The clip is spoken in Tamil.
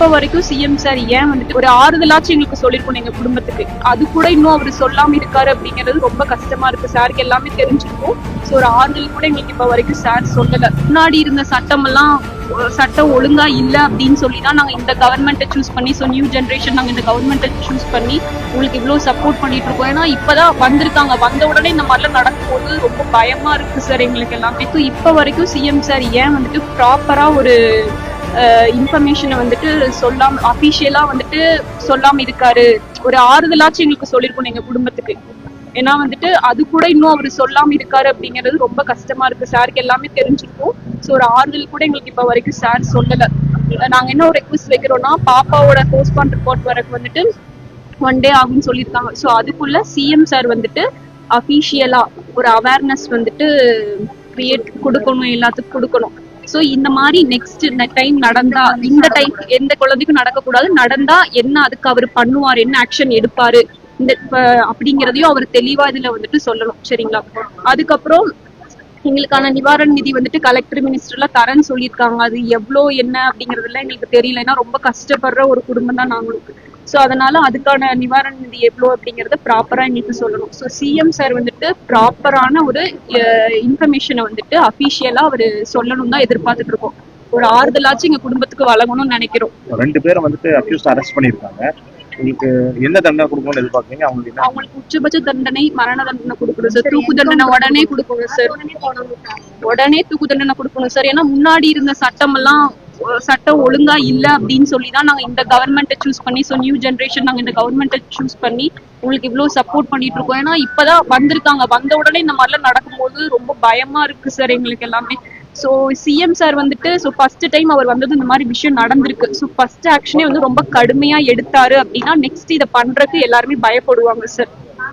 இப்ப வரைக்கும் சிஎம் சார் ஏன் வந்துட்டு ஒரு ஆறுதலாச்சும் எங்களுக்கு சொல்லிருக்கணும் எங்க குடும்பத்துக்கு, அது கூட இன்னும் அவர் சொல்லாம இருக்காரு அப்படிங்கிறது ரொம்ப கஷ்டமா இருக்கு. சாருக்கு எல்லாமே தெரிஞ்சிருக்கும். சோ ஒரு ஆறுதல் கூட எங்களுக்கு இப்ப வரைக்கும் சார் சொல்லல. முன்னாடி இருந்த சட்டம் ஒழுங்கா இல்ல அப்படின்னு சொல்லிதான் நாங்க இந்த கவர்மெண்ட்டை சூஸ் பண்ணி, ஸோ நியூ ஜென்ரேஷன் நாங்க இந்த கவர்மெண்ட்டை சூஸ் பண்ணி உங்களுக்கு இவ்வளவு சப்போர்ட் பண்ணிட்டு இருக்கோம். ஏன்னா இப்பதான் வந்திருக்காங்க, வந்த உடனே இந்த மாதிரிலாம் நடக்கும்போது ரொம்ப பயமா இருக்கு சார் எங்களுக்கு எல்லாமே. இப்ப வரைக்கும் சிஎம் சார் ஏன் வந்துட்டு ப்ராப்பரா ஒரு இன்ஃபர்மேஷனை வந்துட்டு சொல்லாம, அபிஷியலா வந்துட்டு சொல்லாம இருக்காரு, ஒரு ஆறுதலாச்சும் எங்களுக்கு சொல்லிருக்கணும் எங்க குடும்பத்துக்கு. ஏன்னா வந்துட்டு அது கூட இன்னும் அவர் சொல்லாம இருக்காரு அப்படிங்கிறது ரொம்ப கஷ்டமா இருக்கு. சாருக்கு எல்லாமே தெரிஞ்சிருக்கும். ஸோ ஒரு ஆறுதல் கூட எங்களுக்கு இப்ப வரைக்கும் சார் சொல்லல. நாங்க என்ன ஒரு ரெக்வஸ்ட் வைக்கிறோம்னா, பாப்பாவோட போஸ்ட்மார்ட்டம் ரிப்போர்ட் வரக்கு வந்துட்டு 1 day ஆகும்னு சொல்லியிருக்காங்க. ஸோ அதுக்குள்ள சிஎம் சார் வந்துட்டு அபிஷியலா ஒரு அவேர்னஸ் வந்துட்டு கிரியேட் கொடுக்கணும், எல்லாத்துக்கும் கொடுக்கணும். ஸோ இந்த மாதிரி நெக்ஸ்ட் டைம் நடந்தா, இந்த டைம் எந்த குழந்தைக்கும் நடக்கக்கூடாது, நடந்தா என்ன அதுக்கு அவர் பண்ணுவாரு, என்ன ஆக்ஷன் எடுப்பாரு இந்த அப்படிங்கிறதையும் அவர் தெளிவா இதுல வந்துட்டு சொல்லணும். சரிங்களா? அதுக்கப்புறம் எங்களுக்கான நிவாரண நிதி வந்துட்டு கலெக்டர் மினிஸ்டர்ல தரேன்னு சொல்லியிருக்காங்க. அது எவ்வளோ என்ன அப்படிங்கறதுல எங்களுக்கு தெரியல. ஏன்னா ரொம்ப கஷ்டப்படுற ஒரு குடும்பம் தான் நாங்களுக்கு. ஸோ அதனால அதுக்கான நிவாரண நிதி எவ்வளோ அப்படிங்கறத ப்ராப்பரா எங்களுக்கு சொல்லணும். ஸோ சிஎம் சார் வந்துட்டு ப்ராப்பரான ஒரு இன்ஃபர்மேஷனை வந்துட்டு அபிஷியலா அவர் சொல்லணும் தான் எதிர்பார்த்துட்டு இருக்கோம். ஒரு ஆறுதலாச்சும் எங்க குடும்பத்துக்கு வழங்கணும்னு நினைக்கிறோம். 2 பேரை வந்துட்டு அக்யூஸ்ட் அரெஸ்ட் பண்ணிருக்காங்க. உங்களுக்கு என்ன தண்டனை கொடுக்கணும்னு எதிர்பார்க்குறீங்க? அவங்களுக்கு உச்சபட்ச தண்டனை மரண தண்டனை கொடுக்கணும் சார். தூக்கு தண்டனை உடனே கொடுக்கணும் சார். உடனே தூக்கு தண்டனை கொடுக்கணும் சார். ஏன்னா முன்னாடி இருந்த சட்டம் ஒழுங்கா இல்ல அப்படின்னு சொல்லிதான் நாங்க இந்த கவர்மெண்ட்டை சூஸ் பண்ணி, ஸோ நியூ ஜென்ரேஷன் நாங்க இந்த கவர்மெண்ட்டை சூஸ் பண்ணி உங்களுக்கு இவ்வளவு சப்போர்ட் பண்ணிட்டு இருக்கோம். ஏன்னா இப்பதான் வந்திருக்காங்க, வந்த உடனே இந்த மாதிரிலாம் நடக்கும்போது ரொம்ப பயமா இருக்கு சார் எங்களுக்கு எல்லாமே. ஸோ சிஎம் சார் வந்துட்டு ஃபர்ஸ்ட் டைம் அவர் வந்தது இந்த மாதிரி விஷயம் நடந்திருக்கு. ஸோ ஃபர்ஸ்ட் ஆக்ஷனே வந்து ரொம்ப கடுமையா எடுத்தாரு அப்படின்னா நெக்ஸ்ட் இதை பண்றதுக்கு எல்லாருமே பயப்படுவாங்க சார்.